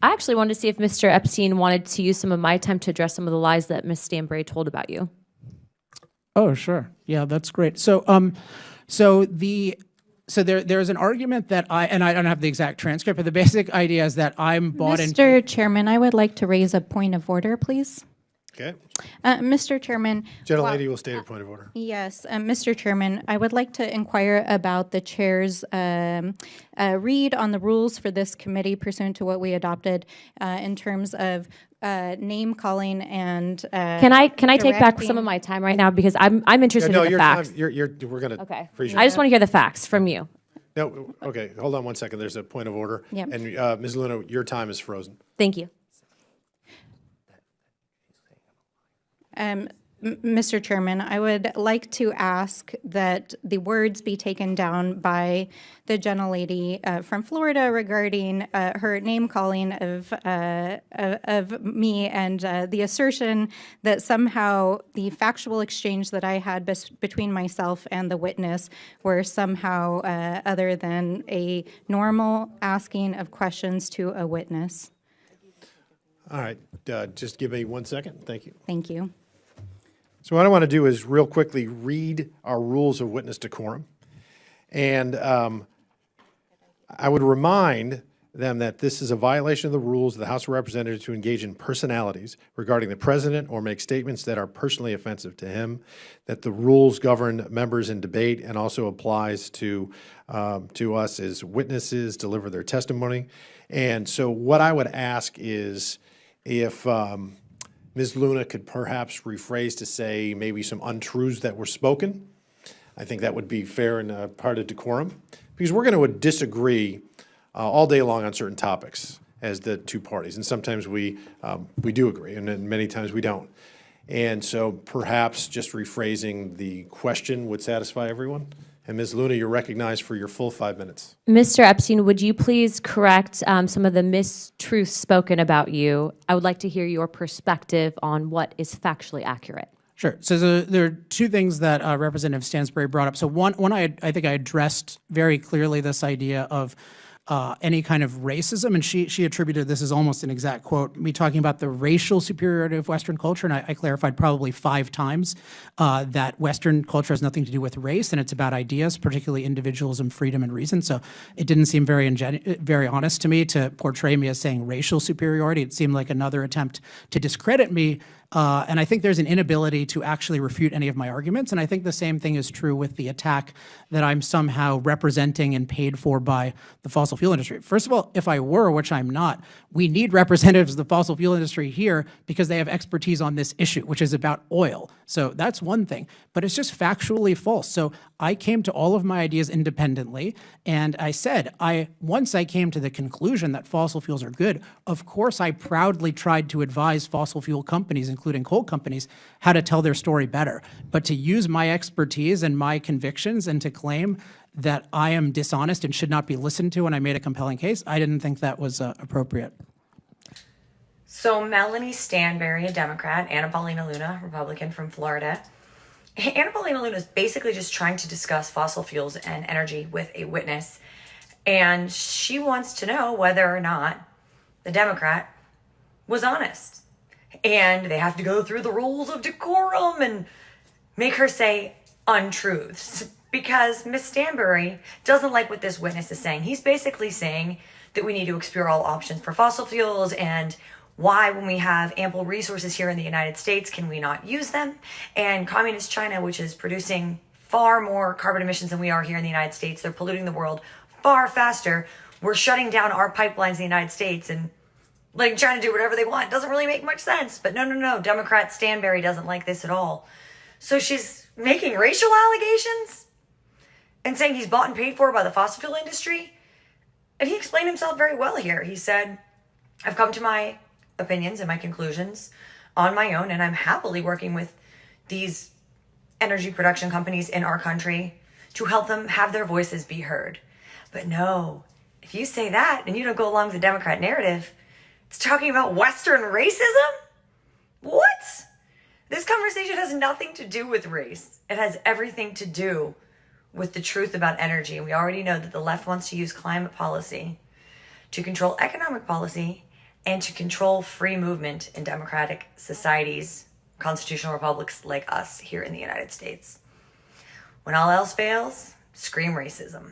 I actually wanted to see if Mr. Epstein wanted to use some of my time to address some of the lies that Ms. Stanbury told about you. Oh, sure. Yeah, that's great. So there's an argument that and I don't have the exact transcript, but the basic idea is that I'm bought into. Mr. Chairman, I would like to raise a point of order, please. Okay. Mr. Chairman. Gentlelady will state a point of order. Yes, Mr. Chairman, I would like to inquire about the chair's read on the rules for this committee pursuant to what we adopted in terms of name calling and Can I take back some of my time right now because I'm interested in the your facts. time. We're gonna. Okay. Freeze your I just want to hear the facts from you. No. Okay. Hold on one second. There's a point of order. Yep. And Ms. Luna, your time is frozen. Thank you. Mr. Chairman, I would like to ask that the words be taken down by the gentlelady from Florida regarding her name calling of me and the assertion that somehow the factual exchange that I had between myself and the witness were somehow other than a normal asking of questions to a witness. All right. Just give me 1 second. Thank you. Thank you. So what I want to do is real quickly read our rules of witness decorum. And I would remind them that this is a violation of the rules of the House of Representatives to engage in personalities regarding the president or make statements that are personally offensive to him, that the rules govern members in debate and also applies to us as witnesses deliver their testimony. And so what I would ask is if Ms. Luna could perhaps rephrase to say maybe some untruths that were spoken. I think that would be fair and part of decorum, because we're going to disagree all day long on certain topics as the two parties, and sometimes we do agree, and then many times we don't. And so perhaps just rephrasing the question would satisfy everyone. And Ms. Luna, you're recognized for your full 5 minutes. Mr. Epstein, would you please correct some of the mistruths spoken about you? I would like to hear your perspective on what is factually accurate. Sure. So there are two things that Representative Stansbury brought up. So one I think I addressed very clearly this idea of any kind of racism, and she attributed this as almost an exact quote, me talking about the racial superiority of Western culture, and I clarified probably 5 times that Western culture has nothing to do with race, and it's about ideas, particularly individualism, freedom, and reason. So it didn't seem very honest to me to portray me as saying racial superiority. It seemed like another attempt to discredit me. And I think there's an inability to actually refute any of my arguments. And I think the same thing is true with the attack that I'm somehow representing and paid for by the fossil fuel industry. First of all, if I were, which I'm not, we need representatives of the fossil fuel industry here because they have expertise on this issue, which is about oil. So that's one thing, but it's just factually false. So I came to all of my ideas independently, and I said, once I came to the conclusion that fossil fuels are good, of course I proudly tried to advise fossil fuel companies, including coal companies, how to tell their story better. But to use my expertise and my convictions and to claim that I am dishonest and should not be listened to when I made a compelling case, I didn't think that was appropriate. So Melanie Stanbury, a Democrat, Anna Paulina Luna, Republican from Florida. Anna Paulina Luna is basically just trying to discuss fossil fuels and energy with a witness. And she wants to know whether or not the Democrat was honest. And they have to go through the rules of decorum and make her say untruths. Because Ms. Stanbury doesn't like what this witness is saying. He's basically saying that we need to explore all options for fossil fuels and why, when we have ample resources here in the United States, can we not use them? And communist China, which is producing far more carbon emissions than we are here in the United States, they're polluting the world far faster. We're shutting down our pipelines in the United States and letting China do whatever they want. Doesn't really make much sense. But no. Democrat Stanbury doesn't like this at all. So she's making racial allegations and saying he's bought and paid for by the fossil fuel industry. And he explained himself very well here. He said, I've come to my opinions and my conclusions on my own, and I'm happily working with these energy production companies in our country to help them have their voices be heard. But no, if you say that and you don't go along with the Democrat narrative, it's talking about Western racism? What? This conversation has nothing to do with race. It has everything to do with the truth about energy. And we already know that the left wants to use climate policy to control economic policy and to control free movement in democratic societies, constitutional republics like us here in the United States. When all else fails, scream racism.